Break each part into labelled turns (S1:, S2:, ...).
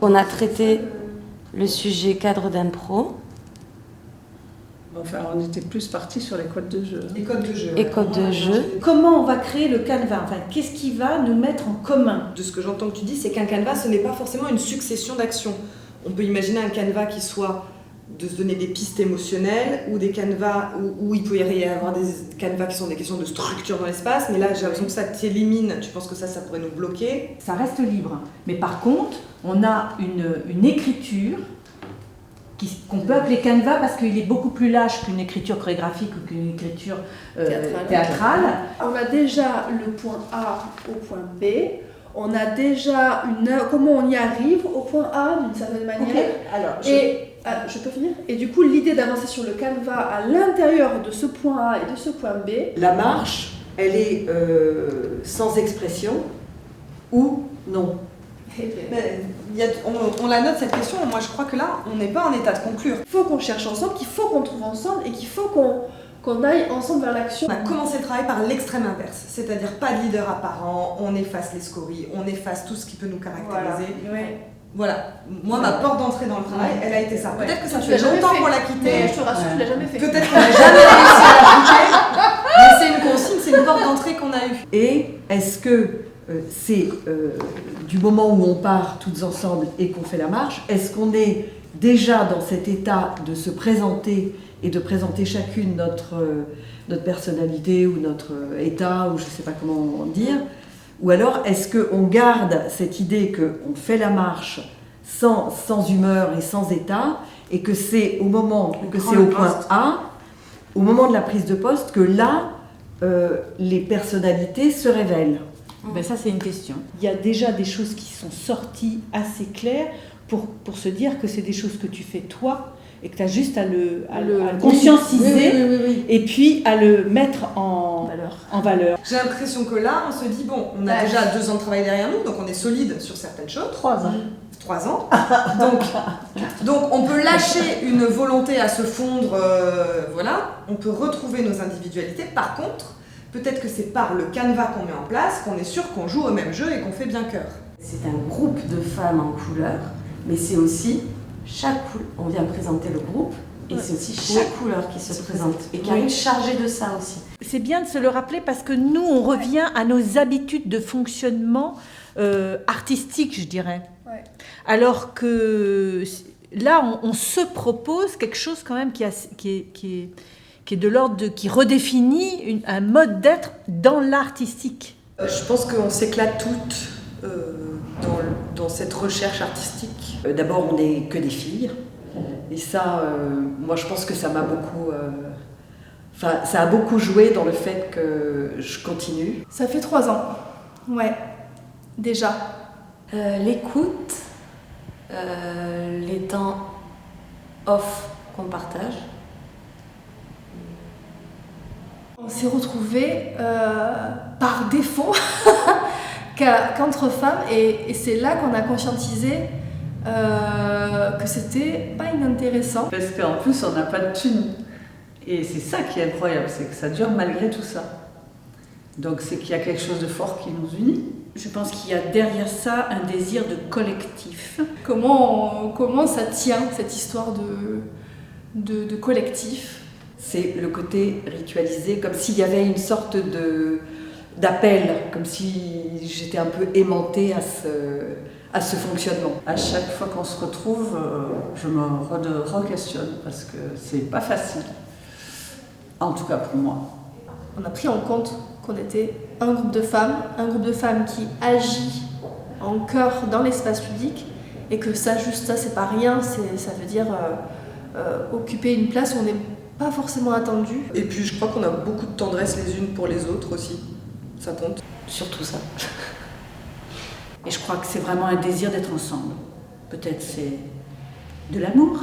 S1: On a traité le sujet cadre d'impro.
S2: Enfin, on était plus parti sur les codes de jeu.
S3: Les codes de jeu.
S1: Et codes de jeu.
S4: Comment on va créer le canevas? Enfin, qu'est-ce qui va nous mettre en commun?
S3: De ce que j'entends que tu dis, c'est qu'un canevas, ce n'est pas forcément une succession d'actions. On peut imaginer un canevas qui soit de se donner des pistes émotionnelles, ou des canevas où il peut y avoir des canevas qui sont des questions de structure dans l'espace, mais là j'ai l'impression que ça t'élimine. Tu penses que ça pourrait nous bloquer?
S4: Ça reste libre. Mais par contre, on a une écriture qu'on peut appeler canevas parce qu'il est beaucoup plus lâche qu'une écriture chorégraphique ou qu'une écriture théâtrale.
S5: On a déjà le point A au point B. On a déjà comment on y arrive au point A d'une certaine manière.
S4: Okay. Alors,
S5: je peux finir. Et du coup, l'idée d'avancer sur le canevas à l'intérieur de ce point A et de ce point B.
S6: La marche, elle est sans expression ou non?
S3: On la note cette question, moi je crois que là, on n'est pas en état de conclure.
S5: Il faut qu'on cherche ensemble, qu'il faut qu'on trouve ensemble et qu'il faut qu'on aille ensemble vers l'action.
S3: On a commencé le travail par l'extrême inverse, c'est-à-dire pas de leader apparent, on efface les scories, on efface tout ce qui peut nous caractériser. Voilà. Moi, ma porte d'entrée dans le travail, elle a été ça. Peut-être que ça fait longtemps qu'on l'a quittée.
S5: Mais je te rassure, tu l'as jamais fait.
S3: Peut-être qu'on n'a jamais réussi à la bouger, mais c'est une consigne, c'est une porte d'entrée qu'on a eue.
S6: Et est-ce que c'est du moment où on part toutes ensemble et qu'on fait la marche, est-ce qu'on est déjà dans cet état de se présenter et de présenter chacune notre personnalité ou notre état, ou je ne sais pas comment dire, ou alors est-ce qu'on garde cette idée qu'on fait la marche sans humeur et sans état, et que c'est au point A, au moment de la prise de poste, que là, les personnalités se révèlent?
S4: Ben ça, c'est une question. Il y a déjà des choses qui sont sorties assez claires pour se dire que c'est des choses que tu fais toi et que tu as juste à le conscientiser et puis à le mettre en valeur.
S3: J'ai l'impression que là, on se dit, bon, on a déjà 2 ans de travail derrière nous, donc on est solide sur certaines choses.
S4: 3 ans.
S3: 3 ans. Donc on peut lâcher une volonté à se fondre, voilà. On peut retrouver nos individualités. Par contre, peut-être que c'est par le canevas qu'on met en place qu'on est sûr qu'on joue au même jeu et qu'on fait bien cœur.
S1: C'est un groupe de femmes en couleur, mais c'est aussi on vient présenter le groupe, et c'est aussi chaque couleur qui se présente, et qui est chargée de ça aussi.
S4: C'est bien de se le rappeler parce que nous, on revient à nos habitudes de fonctionnement artistique, je dirais.
S5: Ouais.
S4: Alors que là, on se propose quelque chose quand même qui est de l'ordre qui redéfinit un mode d'être dans l'artistique.
S6: Je pense qu'on s'éclate toutes dans cette recherche artistique. D'abord, on n'est que des filles. Et ça, moi, je pense que ça m'a beaucoup... ça a beaucoup joué dans le fait que je continue.
S5: Ça fait 3 ans. Ouais, déjà.
S1: L'écoute, les temps off qu'on partage.
S5: On s'est retrouvés par défaut qu'entre femmes, et c'est là qu'on a conscientisé que c'était pas inintéressant.
S2: Parce qu'en plus, on n'a pas de thunes. Et c'est ça qui est incroyable, c'est que ça dure malgré tout ça. Donc c'est qu'il y a quelque chose de fort qui nous unit.
S4: Je pense qu'il y a derrière ça un désir de collectif.
S5: Comment ça tient, cette histoire de collectif?
S6: C'est le côté ritualisé, comme s'il y avait une sorte d'appel, comme si j'étais un peu aimantée à ce fonctionnement.
S2: À chaque fois qu'on se retrouve, je me re-questionne parce que c'est pas facile. En tout cas pour moi.
S5: On a pris en compte qu'on était un groupe de femmes qui agit en chœur dans l'espace public, et que ça, juste ça, c'est pas rien, ça veut dire occuper une place où on n'est pas forcément attendu.
S3: Et puis je crois qu'on a beaucoup de tendresse les unes pour les autres aussi, ça compte.
S1: Surtout ça.
S4: Et je crois que c'est vraiment un désir d'être ensemble. Peut-être c'est de l'amour.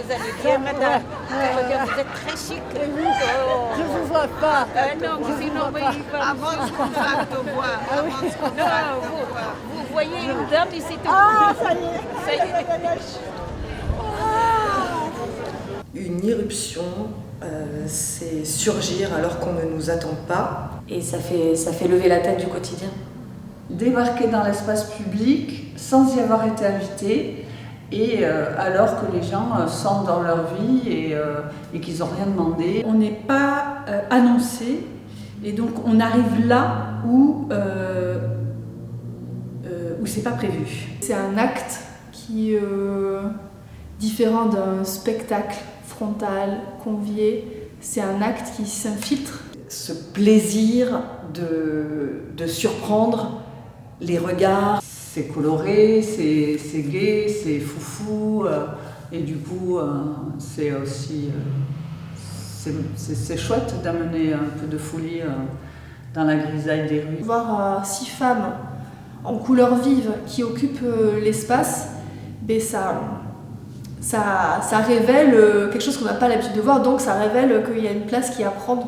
S7: vous allez bien, madame. Vous êtes très chic. Je ne vous vois pas. Non, sinon, avance qu'on va te voir. Vous voyez une dame ici tout. Ah, ça y est. Ça y est.
S3: Une irruption, c'est surgir alors qu'on ne nous attend pas.
S1: Et ça fait lever la tête du quotidien.
S2: Débarquer dans l'espace public sans y avoir été invité et alors que les gens sont dans leur vie et qu'ils n'ont rien demandé.
S4: On n'est pas annoncé et donc on arrive là où c'est pas prévu.
S5: C'est un acte qui est différent d'un spectacle frontal, convié. C'est un acte qui s'infiltre.
S6: Ce plaisir de surprendre les regards.
S2: C'est coloré, c'est gai, c'est foufou et du coup c'est aussi c'est chouette d'amener un peu de folie dans la grisaille des rues.
S5: Voir 6 femmes en couleur vive qui occupent l'espace, ben ça révèle quelque chose qu'on n'a pas l'habitude de voir, donc ça révèle qu'il y a une place qui est à prendre.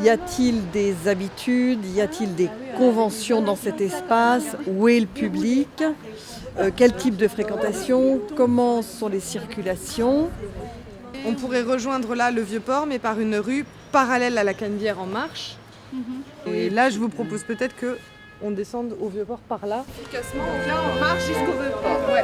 S6: Y a-t-il des habitudes, y a-t-il des conventions dans cet espace? Où est le public? Quel type de fréquentation? Comment sont les circulations?
S3: On pourrait rejoindre là le Vieux-Port, mais par une rue parallèle à la Canebière en marche. Et là, je vous propose peut-être qu'on descende au Vieux-Port par là. Efficacement, donc là, on marche jusqu'au Vieux-Port. Ouais.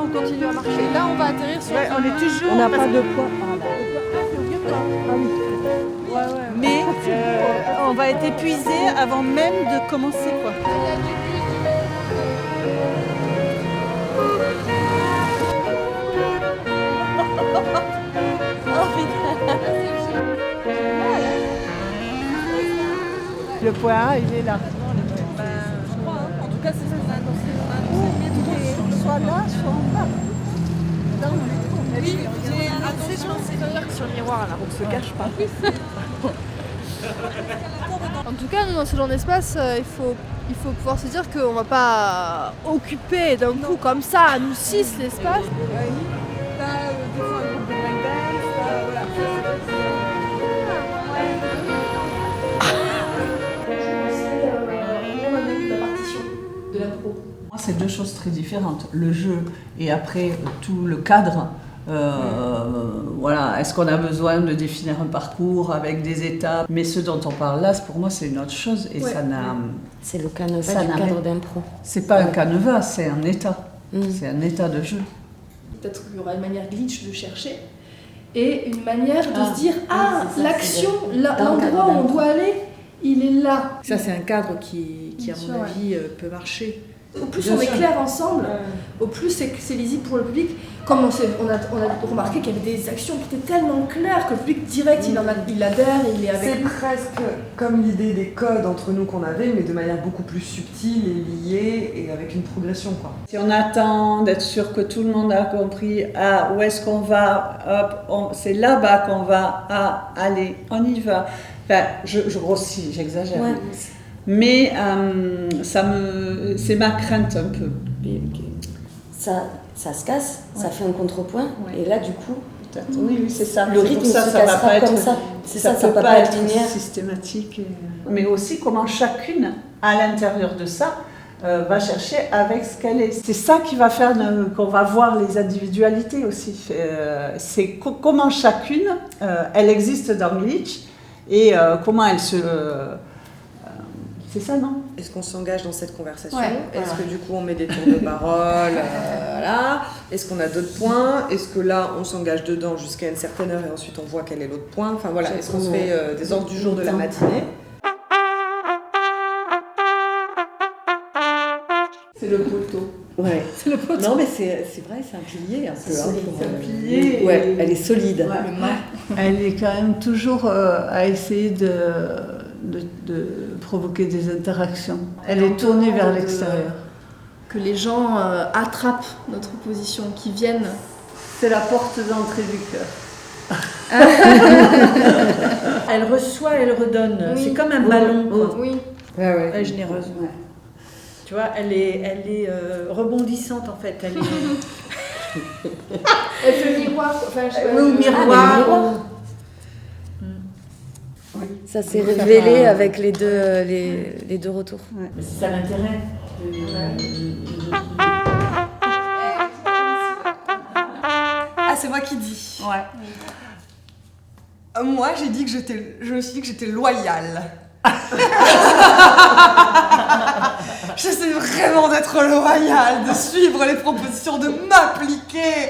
S3: On continue à marcher. Là, on va atterrir sur.
S4: Ouais, on est toujours.
S6: On n'a pas de poids.
S4: Mais on va être épuisé avant même de commencer, quoi.
S6: Le point, il est là.
S3: Je crois, en tout cas, c'est ça.
S6: Soit là, soit en bas.
S3: Oui, c'est sur le miroir là.
S6: On ne se cache pas.
S5: En tout cas, nous, dans ce genre d'espace, il faut pouvoir se dire qu'on ne va pas occuper d'un coup comme ça, à nous 6, l'espace.
S3: Là, des fois, un groupe de breakdance, voilà.
S5: La partition de l'impro.
S2: Moi, c'est deux choses très différentes. Le jeu et après tout le cadre. Voilà, est-ce qu'on a besoin de définir un parcours avec des étapes? Mais ce dont on parle là, pour moi, c'est une autre chose et ça n'a.
S1: C'est le canevas du cadre d'impro.
S2: C'est pas un canevas, c'est un état. C'est un état de jeu.
S5: Peut-être qu'il y aura une manière glitch de chercher et une manière de se dire
S1: c'est ça,
S5: l'action,
S1: c'est le-
S5: l'endroit où on doit aller, il est là.
S3: Ça, c'est un cadre qui à
S5: Bien
S3: mon
S5: sûr,
S3: avis, peut marcher.
S5: Au plus
S3: Bien
S5: on est
S3: sûr.
S5: clair ensemble, au plus c'est lisible pour le public. Comme on a remarqué qu'il y avait des actions qui étaient tellement claires que le public direct il adhère, il est avec
S8: C'est
S5: nous.
S8: presque comme l'idée des codes entre nous qu'on avait, mais de manière beaucoup plus subtile et liée et avec une progression, quoi.
S2: Si on attend d'être sûr que tout le monde a compris, où est-ce qu'on va, hop, c'est là-bas qu'on va, allez, on y va. Enfin, je grossis, j'exagère.
S1: Ouais.
S2: Mais c'est ma crainte un peu.
S1: Ça se casse, ça fait un contrepoint, et là du coup,
S2: Peut-être. Oui, c'est ça.
S1: le rythme se cassera comme ça. C'est ça peut pas être linéaire.
S2: systématique. Mais aussi comment chacune, à l'intérieur de ça, va chercher avec ce qu'elle est. C'est ça qui va faire qu'on va voir les individualités aussi. C'est comment chacune, elle existe dans Glitch et comment elle se... c'est ça, non?
S3: Est-ce qu'on s'engage dans cette conversation?
S5: Ouais,
S3: Est-ce que du coup on met des tours de parole voilà. Est-ce qu'on a d'autres points? Est-ce que là on s'engage dedans jusqu'à une certaine heure et ensuite on voit quel est l'autre point? Enfin voilà, est-ce qu'on se fait des ordres du jour de la matinée?
S2: C'est le poteau.
S6: Ouais.
S2: C'est le poteau.
S6: Non, mais c'est vrai, c'est un pilier un peu.
S2: C'est un pilier.
S6: Ouais, elle est solide.
S2: Ouais. Elle est quand même toujours à essayer de provoquer des interactions. Elle est tournée vers l'extérieur.
S5: Que les gens attrapent notre position, qui viennent.
S2: C'est la porte d'entrée du cœur.
S4: Elle reçoit, elle redonne.
S5: Oui.
S4: C'est comme un ballon, quoi.
S5: Oui.
S6: Ouais.
S4: Elle est généreuse. Ouais. Tu vois, elle est rebondissante en fait. Elle est...
S5: Elle fait miroir. Enfin, je sais pas,
S4: Oui, au miroir.
S1: Ça s'est révélé avec les deux retours.
S4: Ouais. C'est ça l'intérêt.
S8: Ah, c'est moi qui dis.
S2: Ouais.
S8: Moi, je me suis dit que j'étais loyale. J'essaie vraiment d'être loyale, de suivre les propositions, de m'appliquer.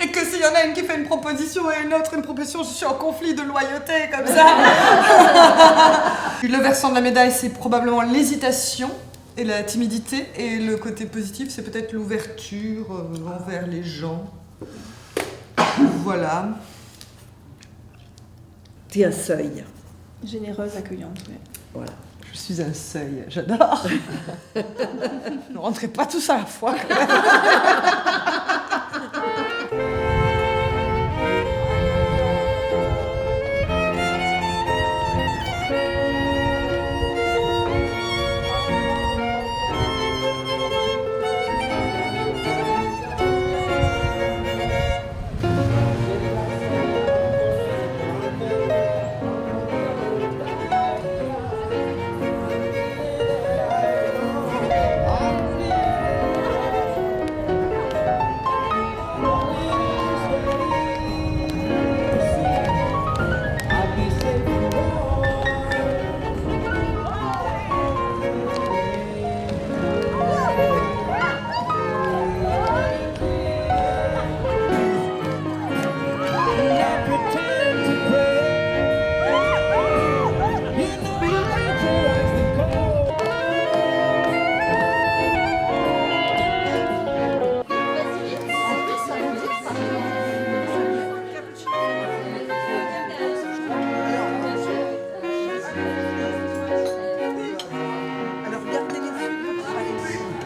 S8: Et que s'il y en a une qui fait une proposition et une autre une proposition, je suis en conflit de loyauté comme ça. Le versant de la médaille, c'est probablement l'hésitation et la timidité. Et le côté positif, c'est peut-être l'ouverture envers les gens. Voilà.
S6: T'es un seuil.
S5: Généreuse, accueillante. Ouais.
S6: Voilà.
S8: Je suis un seuil, j'adore. Ne rentrez pas tous à la fois quand même.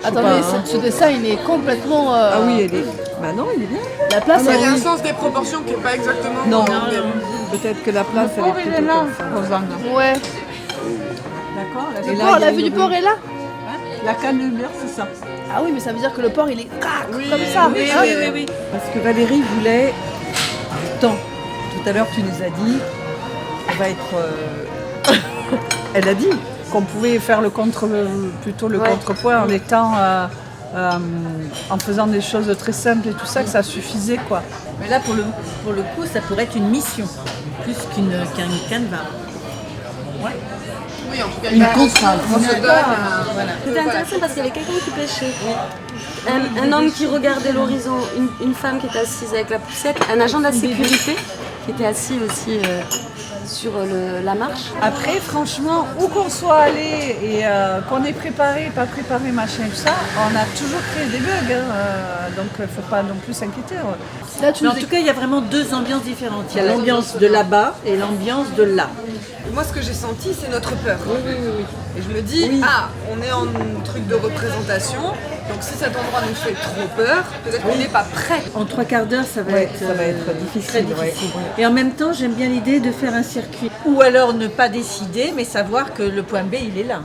S5: Attendez, ce dessin, il est complètement...
S6: Ah oui, elle est... Bah non, il est bien.
S5: La place,
S8: Il y
S5: elle
S8: a un
S5: est...
S8: sens des proportions qui n'est pas exactement...
S6: Non, peut-être que la place, elle est plutôt comme ça.
S5: Ouais.
S2: D'accord.
S5: Le port, la vue du port est là.
S2: La cannelure, c'est ça.
S5: Ah oui, mais ça veut dire que le port, il est comme ça.
S6: Oui. Parce que Valérie voulait du temps. Tout à l'heure, tu nous as dit, on va être... Elle a dit
S2: Qu'on pouvait faire plutôt le contrepoint en étant... en faisant des choses très simples et tout ça, que ça suffisait, quoi.
S4: Mais là, pour le coup, ça pourrait être une mission, plus qu'un canevas. Ouais.
S8: Oui, en tout cas,
S6: une contrainte.
S4: Voilà.
S1: C'était intéressant parce qu'il y avait quelqu'un qui pêchait. Un homme qui regardait l'horizon, une femme qui était assise avec la poussette, un agent de la sécurité qui était assis aussi sur la marche.
S2: Après, franchement, où qu'on soit allé et qu'on ait préparé, pas préparé, machin, tout ça, on a toujours créé des bugs. Donc, il ne faut pas non plus s'inquiéter.
S5: Là,
S4: Mais en tout cas, il y a vraiment deux ambiances différentes. Il y a l'ambiance de là-bas et l'ambiance de là.
S8: Moi, ce que j'ai senti, c'est notre peur. Oui. Et je me dis, on est en truc de représentation, donc si cet endroit nous fait trop peur, peut-être qu'on n'est pas prêt.
S4: En 3/4 d'heure, ça va être
S6: difficile.
S4: très difficile. Et en même temps, j'aime bien l'idée de faire un circuit. Ou alors ne pas décider, mais savoir que le point B, il est là.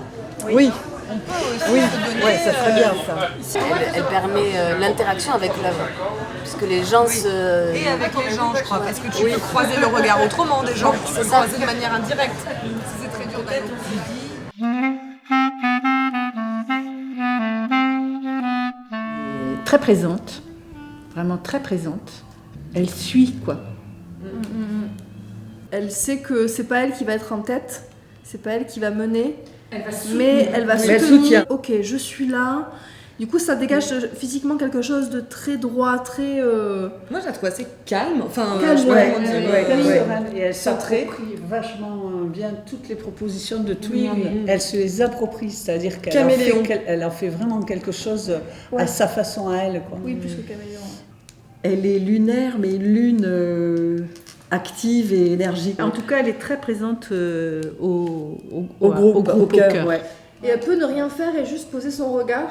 S6: Oui.
S8: On peut aussi se donner,
S6: Ouais, ça serait bien ça.
S1: Elle permet l'interaction avec l'œuvre. Puisque les gens se...
S8: Et avec les gens, je crois, parce que tu peux croiser le regard autrement des gens, tu peux croiser de manière indirecte. C'est très dur d'aller.
S4: très présente, vraiment très présente. Elle suit, quoi.
S5: Elle sait que c'est pas elle qui va être en tête, c'est pas elle qui va mener, mais elle va
S6: elle
S5: soutenir.
S6: soutient.
S5: Ok, je suis là. Du coup, ça dégage physiquement quelque chose de très droit, très.
S8: Moi, je la trouve assez calme. Enfin,
S5: Calme,
S8: je sais pas
S5: ouais.
S8: comment dire.
S2: Sereine, et elle
S8: Centrée.
S2: s'approprie vachement bien toutes les propositions de tout le
S8: Oui,
S2: monde.
S8: oui.
S2: Elle se les approprie, c'est-à-dire qu'elle
S8: Caméléon.
S2: elle en fait vraiment quelque chose
S5: Ouais.
S2: à sa façon à elle, quoi.
S5: Oui, plus que caméléon.
S6: Elle est lunaire, mais une lune active et énergique.
S4: En tout cas, elle est très présente au
S6: Au cœur, ouais.
S5: Et elle peut ne rien faire et juste poser son regard.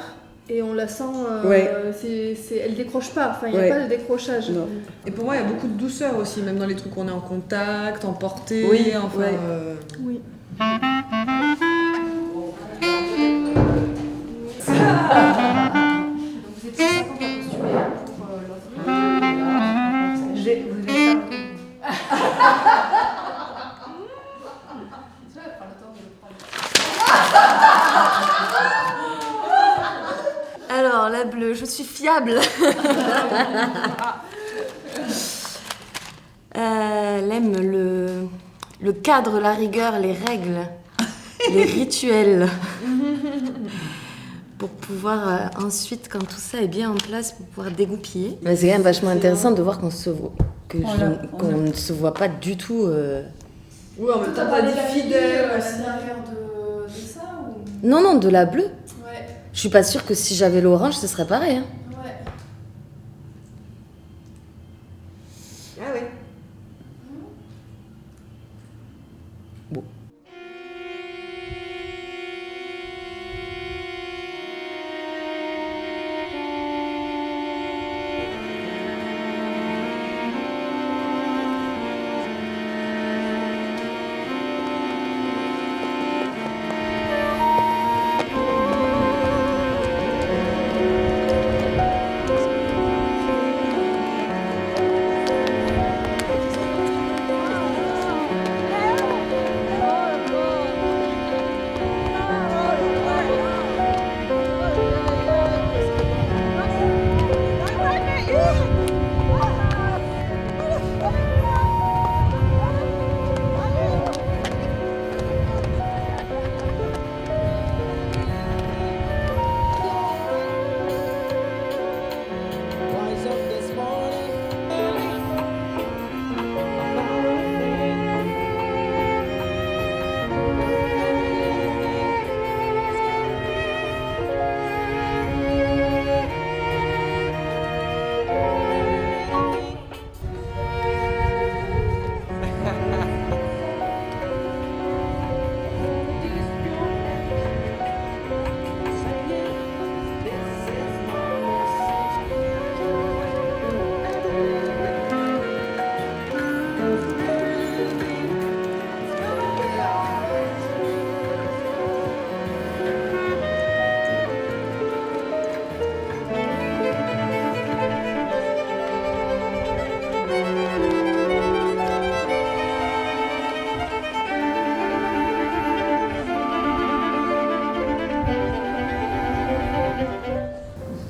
S5: Et on la sent, elle décroche pas, enfin il n'y a
S6: Ouais.
S5: pas de décrochage.
S6: Non.
S8: Et pour moi, il y a beaucoup de douceur aussi, même dans les trucs où on est en contact, en portée.
S6: Oui,
S8: enfin.
S6: ouais.
S5: Oui. Donc vous étiez 50 à postuler pour
S1: Alors, la bleue, je suis fiable. Elle aime le cadre, la rigueur, les règles, les rituels. Pour pouvoir ensuite, quand tout ça est bien en place, pour pouvoir dégoupiller. Mais c'est quand même vachement intéressant de voir qu'on se voit, qu'on ne se voit pas du tout.
S8: Oui, en même temps, t'as dit fidèle.
S5: derrière de ça ou...
S1: Non, non, de la bleue.
S5: Ouais,
S1: Je suis pas sûre que si j'avais l'orange, ce serait pareil. Hein.
S5: ouais.
S8: Ah oui.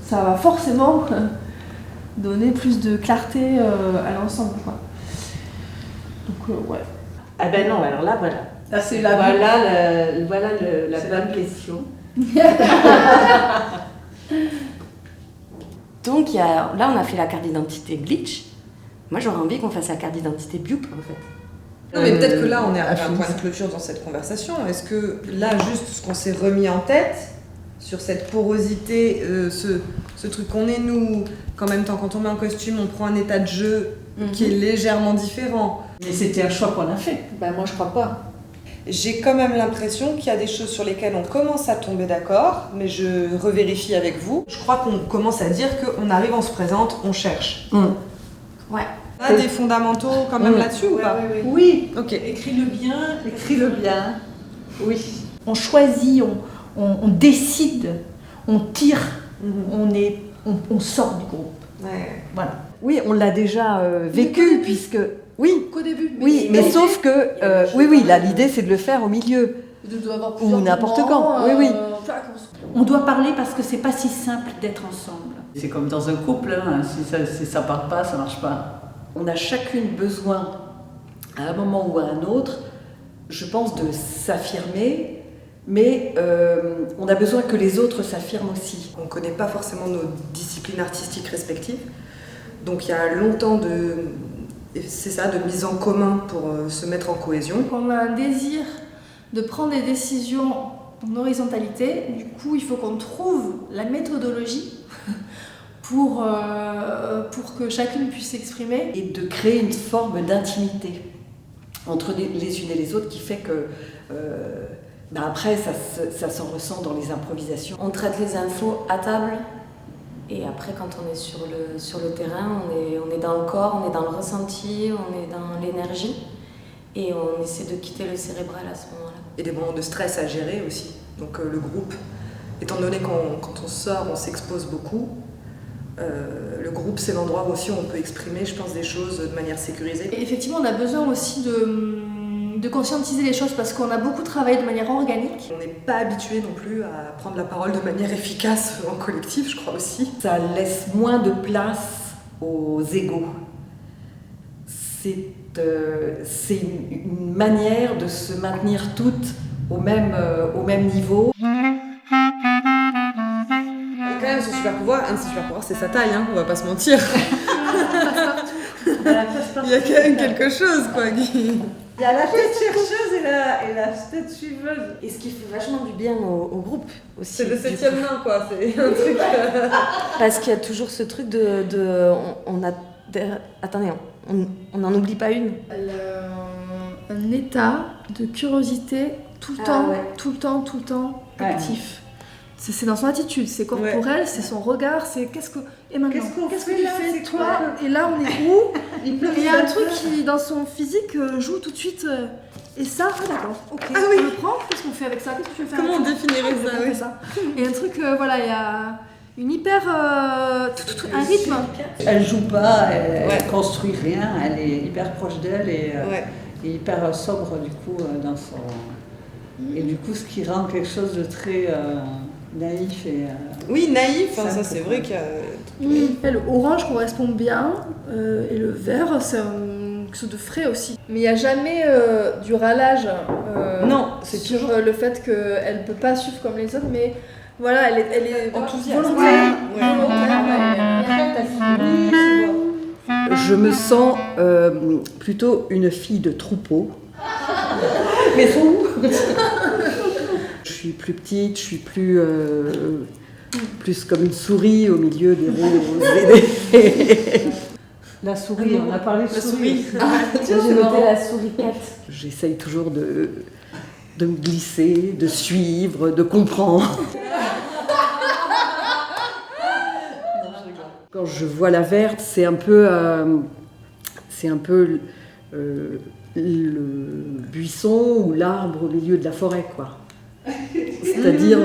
S5: Ça va forcément donner plus de clarté à l'ensemble, quoi. Donc, ouais.
S4: Ah ben non, alors là, voilà.
S2: Là, c'est la
S4: La bonne question.
S1: Donc, là, on a fait la carte d'identité glitch. Moi, j'aurais envie qu'on fasse la carte d'identité Bupe, en fait.
S8: Non, mais peut-être que là, on est arrivé à un point de clôture dans cette conversation. Est-ce que là, juste ce qu'on s'est remis en tête, sur cette porosité, ce truc qu'on est nous, qu'en même temps, quand on met un costume, on prend un état de jeu qui est légèrement différent.
S2: Mais c'était un choix qu'on a fait.
S3: Ben moi je crois pas. J'ai quand même l'impression qu'il y a des choses sur lesquelles on commence à tomber d'accord, mais je revérifie avec vous. Je crois qu'on commence à dire qu'on arrive, on se présente, on cherche.
S1: Ouais.
S3: On a des fondamentaux quand même là-dessus ou pas?
S2: Oui,
S3: Ok.
S4: Écris-le bien.
S2: écris-le bien. Oui.
S4: On choisit, on décide, on tire, on sort du groupe.
S3: Ouais.
S4: Voilà.
S6: Oui, on l'a déjà vécu, puisque... Oui,
S5: Qu'au début.
S6: oui, mais sauf que... oui, là, l'idée, c'est de le faire au milieu. Ou n'importe quand, oui.
S4: On doit parler parce que c'est pas si simple d'être ensemble.
S2: C'est comme dans un couple, hein. Si ça part pas, ça marche pas.
S6: On a chacune besoin, à un moment ou à un autre, je pense, de s'affirmer, mais on a besoin que les autres s'affirment aussi.
S3: On ne connaît pas forcément nos disciplines artistiques respectives, donc il y a longtemps de mise en commun pour se mettre en cohésion.
S5: On a un désir de prendre des décisions en horizontalité, du coup il faut qu'on trouve la méthodologie pour que chacune puisse s'exprimer.
S6: Et de créer une forme d'intimité entre les unes et les autres qui fait que après ça s'en ressent dans les improvisations.
S1: On traite les infos à table et après quand on est sur le terrain, on est dans le corps, on est dans le ressenti, on est dans l'énergie et on essaie de quitter le cérébral à ce moment-là.
S3: Et des moments de stress à gérer aussi. Donc le groupe, étant donné quand on sort, on s'expose beaucoup, le groupe c'est l'endroit où aussi on peut exprimer, je pense, des choses de manière sécurisée.
S5: Et effectivement, on a besoin aussi de conscientiser les choses parce qu'on a beaucoup travaillé de manière organique.
S3: On n'est pas habitué non plus à prendre la parole de manière efficace en collectif, je crois aussi.
S6: Ça laisse moins de place aux égos. C'est une manière de se maintenir toutes au même niveau.
S8: Quand même, ce super pouvoir, c'est sa taille, hein, on va pas se mentir. Il y a quand même quelque chose, quoi.
S2: Il y a la tête chercheuse et la tête suiveuse.
S1: Et ce qui fait vachement du bien au groupe aussi.
S8: C'est le 7e nain, quoi. C'est un truc.
S1: Parce qu'il y a toujours ce truc attendez, on n'en oublie pas une.
S5: Un état de curiosité tout le temps, tout le temps actif. C'est dans son attitude, c'est corporel, c'est son regard, c'est et maintenant, qu'est-ce que tu fais toi? Et là on est où? Il y a un truc qui dans son physique joue tout de suite. Et ça, d'accord, ok, on le prend, qu'est-ce qu'on fait avec ça? Qu'est-ce que tu veux faire?
S8: Comment on définirait ça?
S5: Et un truc, il y a une hyper. un rythme.
S2: Elle joue pas, elle construit rien, elle est hyper proche d'elle et hyper sobre du coup dans son. Et du coup, ce qui rend quelque chose de très naïf et.
S8: Oui, naïf, ça c'est vrai qu'il y a.
S5: Le orange correspond bien et le vert, c'est quelque chose de frais aussi. Mais il n'y a jamais du râlage.
S8: Non, c'est
S5: sur
S8: toujours
S5: le fait qu'elle ne peut pas suivre comme les autres, mais voilà, elle est
S8: enthousiaste.
S5: volontaire.
S6: Je me sens plutôt une fille de troupeau.
S2: Mais sont où?
S6: Je suis plus petite, je suis plus comme une souris au milieu des roses.
S2: La souris, on a parlé de souris.
S1: J'ai noté la souris 4.
S6: J'essaye toujours de me glisser, de suivre, de comprendre. Quand je vois la verte, c'est un peu le buisson ou l'arbre au milieu de la forêt, quoi. C'est-à-dire,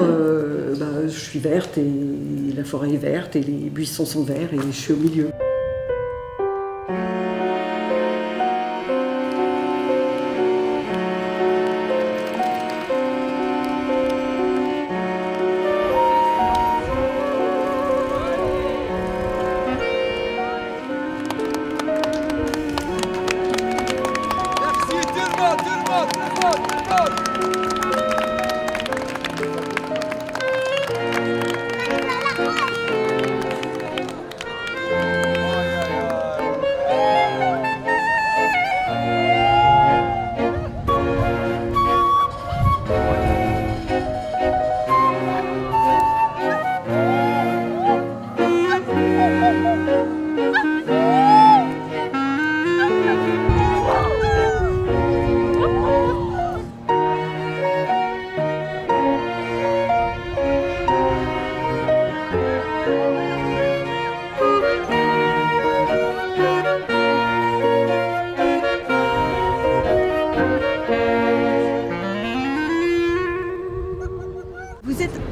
S6: je suis verte et la forêt est verte et les buissons sont verts et je suis au milieu.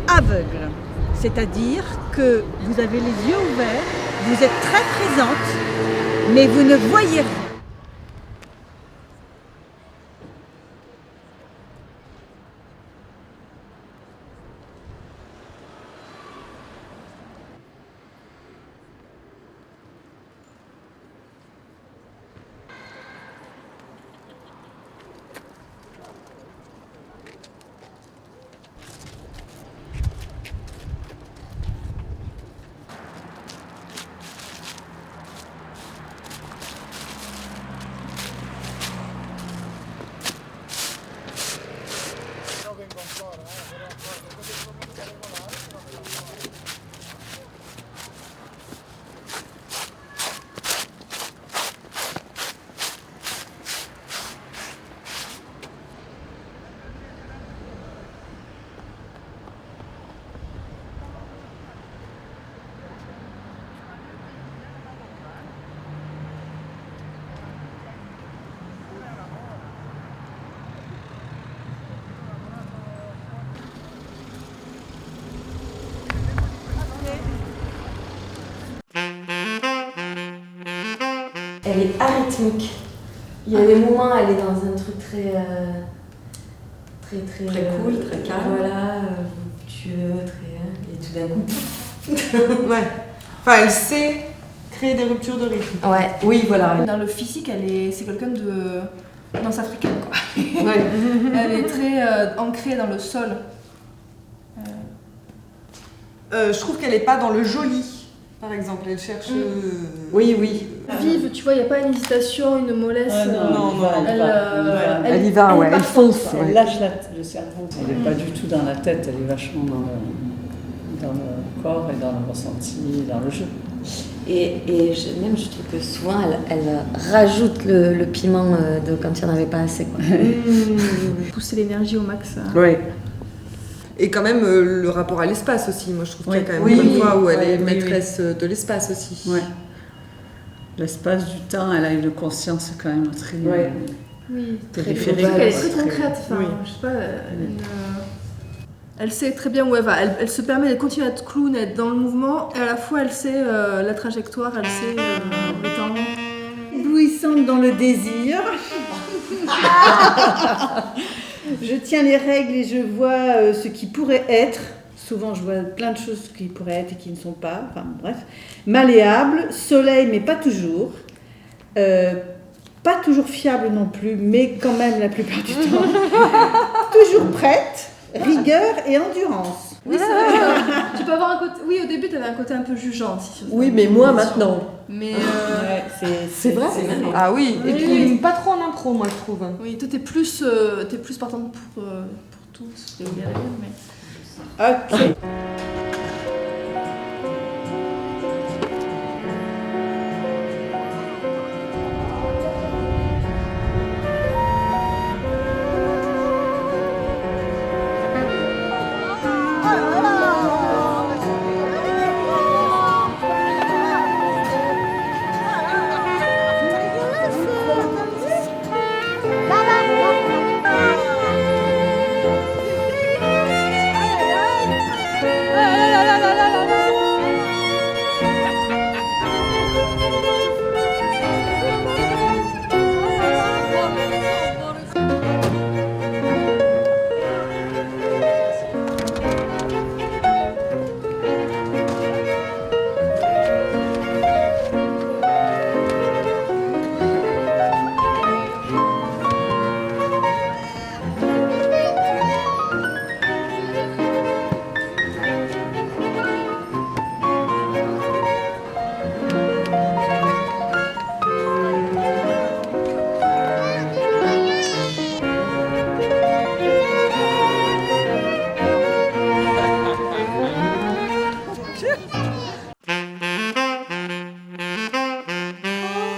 S9: Aveugle, c'est-à-dire que vous avez les yeux ouverts, vous êtes très présente, mais vous ne voyez rien.
S1: qu'elle est arythmique. Il y a des moments, elle est dans un truc très
S8: cool, très calme.
S1: Voilà, voluptueux, et tout d'un coup.
S8: Ouais. Enfin, elle sait créer des ruptures de rythme.
S1: Ouais.
S8: Oui, voilà.
S5: Dans le physique, c'est quelqu'un de danse africaine, quoi.
S8: Ouais.
S5: Elle est très ancrée dans le sol.
S8: Je trouve qu'elle n'est pas dans le joli, par exemple. Elle cherche.
S6: Oui, oui.
S5: Vive, tu vois, il n'y a pas une hésitation, une mollesse.
S6: Elle y va, ouais, elle fonce.
S2: Elle lâche le cerveau. Elle n'est pas du tout dans la tête, elle est vachement dans le corps et dans le ressenti, dans le jeu.
S1: Et je trouve que souvent, elle rajoute le piment de quand il n'y en avait pas assez. Quoi.
S5: Pousser l'énergie au max.
S6: Oui.
S8: Et quand même le rapport à l'espace aussi. Moi, je trouve qu'il y a quand même une fois où elle est maîtresse de l'espace aussi.
S2: Ouais. L'espace du temps, elle a une conscience quand même très périphérique.
S5: Elle est très concrète. Enfin, je sais pas, elle sait très bien où elle va. Elle se permet de continuer à être clown, à être dans le mouvement. Et à la fois, elle sait la trajectoire, elle sait le temps.
S9: Éblouissante dans le désir. Je tiens les règles et je vois ce qui pourrait être. Souvent, je vois plein de choses qui pourraient être et qui ne sont pas. Enfin, bref. Malléable, soleil, mais pas toujours. Pas toujours fiable non plus, mais quand même la plupart du temps. Toujours prête, rigueur et endurance.
S5: Oui, c'est vrai. Tu peux avoir un côté. Oui, au début, tu avais un côté un peu jugeant.
S6: Oui, mais moi maintenant.
S5: Mais.
S6: C'est vrai.
S8: Ah oui, et puis pas trop en impro, moi, je trouve.
S5: Oui, toi, t'es plus partante pour tout. C'est bien mais.
S9: Ok.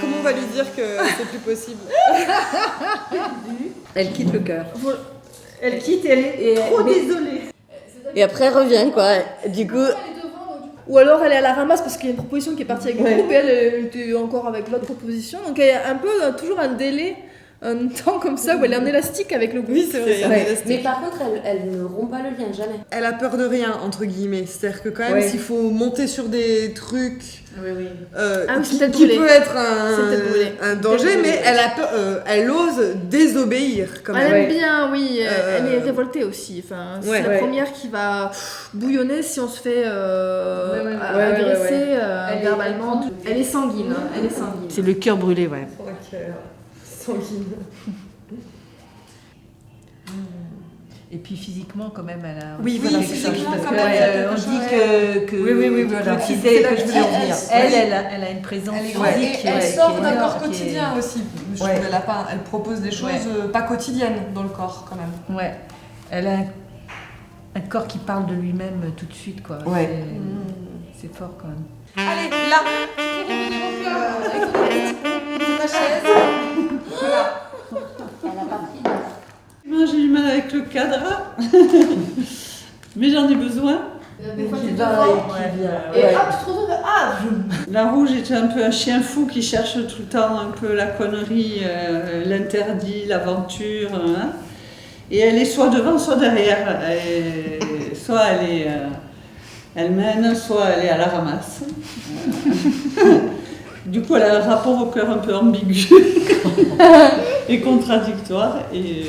S8: Comment on va lui dire que c'est plus possible?
S6: Elle quitte le chœur.
S9: Elle quitte et elle est trop désolée.
S1: Et après, elle revient, quoi. Du coup.
S5: Ou alors elle est à la ramasse parce qu'il y a une proposition qui est partie avec le groupe et elle était encore avec l'autre proposition. Donc il y a un peu toujours un délai, un temps comme ça où elle est en élastique avec le groupe.
S8: Oui, c'est vrai.
S1: Mais par contre, elle ne rompt pas le lien, jamais.
S8: Elle a peur de rien, entre guillemets. C'est-à-dire que quand même, s'il faut monter sur des trucs qui peut être un danger, mais elle a peur, elle ose désobéir quand même.
S5: Elle aime bien, oui. Elle est révoltée aussi. Enfin, c'est la première qui va bouillonner si on se fait agresser verbalement. Elle est sanguine. Elle est sanguine.
S9: C'est le cœur brûlé, ouais.
S8: Sanguine.
S4: Et puis physiquement, quand même, elle a.
S8: Oui, voilà, physiquement,
S4: parce
S8: quand
S4: que,
S8: même.
S4: on dit que.
S6: Oui, voilà.
S4: C'est là que je voulais en venir. Elle a une présence physique.
S8: Elle sort d'un corps quotidien aussi. Je trouve elle propose des choses pas quotidiennes dans le corps, quand même.
S4: Ouais. Elle a un corps qui parle de lui-même tout de suite, quoi.
S6: Ouais.
S4: C'est fort, quand même.
S8: Allez, là, pour revenir au cœur, avec ta chaise. Voilà.
S2: Moi, j'ai du mal avec le cadre, mais j'en ai besoin.
S5: Des fois,
S6: Qui
S5: t'es
S6: va
S5: devant.
S6: et qui vient.
S5: Et hop, tu te retrouves. Ah,
S2: La rouge était un peu un chien fou qui cherche tout le temps un peu la connerie, l'interdit, l'aventure. Hein. Et elle est soit devant, soit derrière. Et soit elle mène, soit elle est à la ramasse. Du coup, elle a un rapport au cœur un peu ambigu et contradictoire et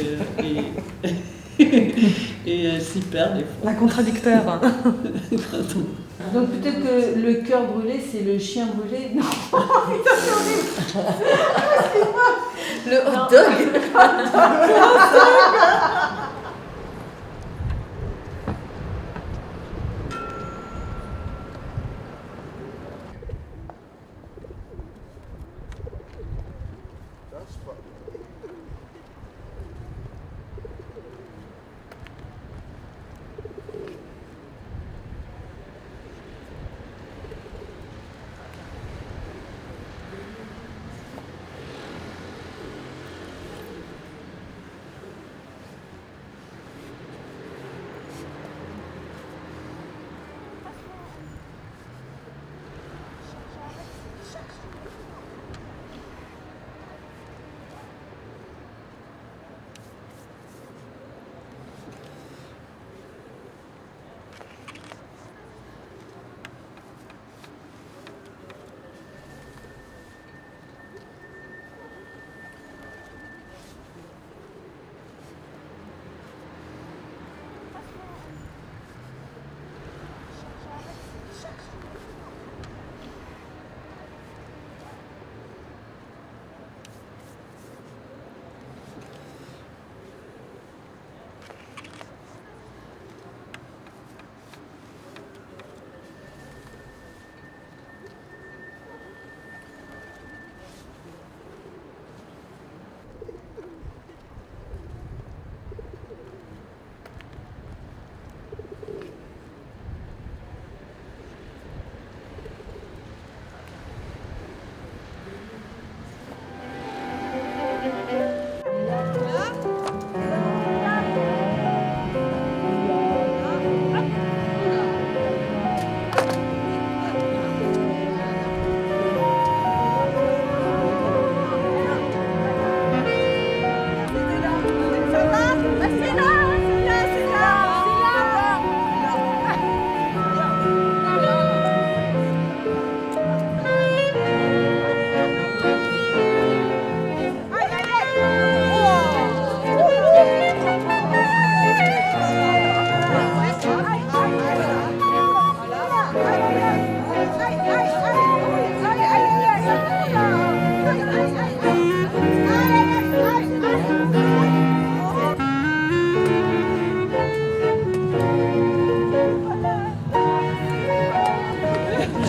S2: elle s'y perd des fois.
S8: La contradicteur.
S4: Donc peut-être que le cœur brûlé, c'est le chien brûlé. Non.
S5: Le hot dog.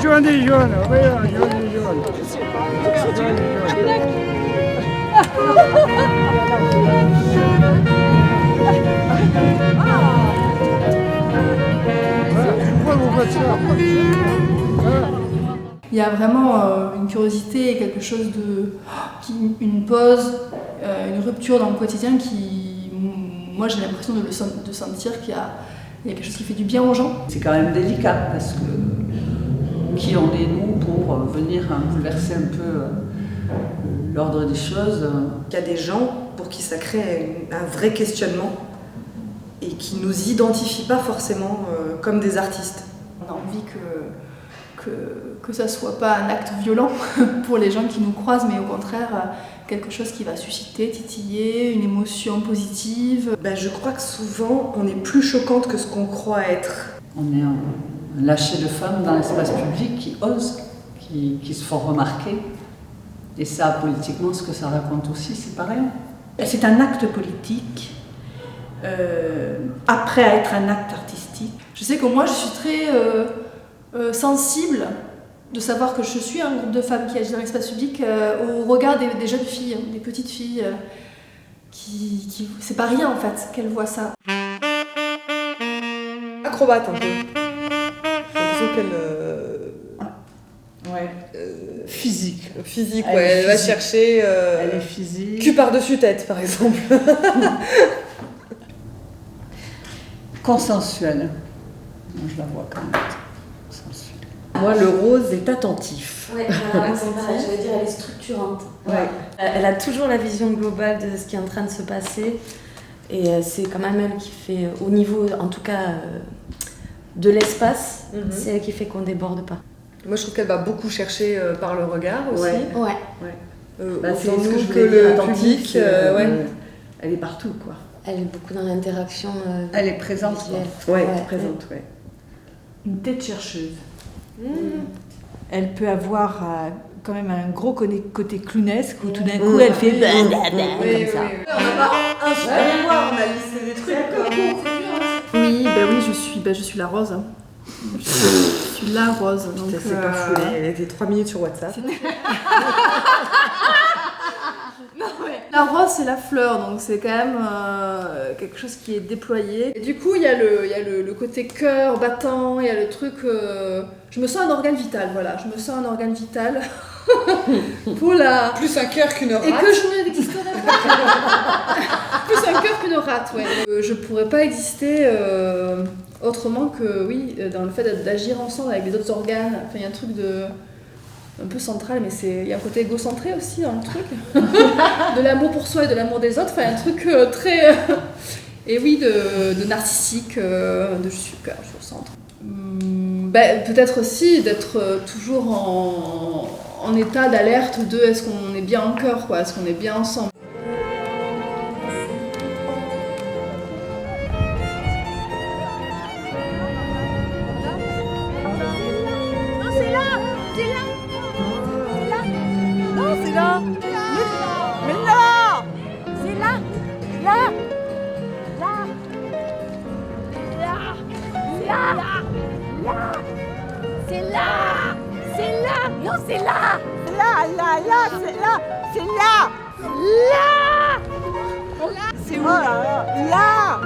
S10: Giovane, giovane.
S5: Il y a vraiment une curiosité et quelque chose une pause, une rupture dans le quotidien qui, moi j'ai l'impression de sentir qu'il y a quelque chose qui fait du bien aux gens.
S2: C'est quand même délicat parce que qui en est nous pour venir bouleverser un peu l'ordre des choses.
S3: Il y a des gens pour qui ça crée un vrai questionnement et qui ne nous identifient pas forcément comme des artistes.
S5: On a envie que ça soit pas un acte violent pour les gens qui nous croisent, mais au contraire quelque chose qui va susciter, titiller, une émotion positive.
S3: Je crois que souvent on est plus choquante que ce qu'on croit être.
S2: On est un lâcher de femmes dans l'espace public qui osent, qui se font remarquer. Et ça, politiquement, ce que ça raconte aussi, c'est pas rien.
S4: C'est un acte politique, après être un acte artistique.
S5: Je sais que moi, je suis très sensible de savoir que je suis un groupe de femmes qui agit dans l'espace public au regard des jeunes filles, des petites filles, qui c'est pas rien en fait qu'elles voient ça.
S3: Acrobate un peu. J'ai l'impression qu'elle...
S2: Physique.
S3: Physique, ouais. Elle va chercher...
S2: Elle est physique.
S3: Cul par-dessus tête, par exemple.
S2: Consensuelle. Moi, je la vois quand même. Consensuelle.
S6: Moi, le rose est attentif.
S1: Ouais, voilà, j'allais dire, elle est structurante.
S6: Ouais.
S1: Elle a toujours la vision globale de ce qui est en train de se passer. Et c'est quand même elle qui fait, au niveau, en tout cas, de l'espace, c'est elle qui fait qu'on ne déborde pas.
S3: Moi, je trouve qu'elle va beaucoup chercher par le regard aussi.
S5: Ouais.
S6: C'est
S3: autant
S6: ce que
S3: nous
S6: je
S3: que
S6: voulais dire,
S3: le
S6: attentif,
S3: public. Ouais.
S6: Elle est partout, quoi.
S1: Elle est beaucoup dans l'interaction.
S2: Elle est présente.
S1: visuelle.
S6: Ouais, présente, ouais.
S4: Une tête chercheuse. Elle peut avoir quand même un gros côté clownesque où tout d'un coup elle fait comme ça.
S3: On n'a pas un super pouvoir, on a listé des trucs.
S5: Oui, je suis la rose. Hein. Je suis la rose. Donc,
S3: C'est pas fou, elle était 3 minutes sur WhatsApp.
S5: La rose, c'est la fleur, donc c'est quand même quelque chose qui est déployé. Et du coup, il y a le côté cœur battant, il y a le truc... je me sens un organe vital, voilà. Je me sens un organe vital pour la...
S3: Plus un cœur qu'une rate.
S5: Et que je n'existerais pas. Plus un cœur qu'une rate, ouais. Je pourrais pas exister autrement que, oui, dans le fait d'agir ensemble avec les autres organes. Enfin, il y a un truc un peu central, mais il y a un côté égocentré aussi dans le truc. De l'amour pour soi et de l'amour des autres. Enfin, il y a un truc très... et oui, de narcissique, de je suis au centre. Peut-être aussi d'être toujours en état d'alerte de est-ce qu'on est bien en cœur, quoi, est-ce qu'on est bien ensemble.
S7: C'est où là?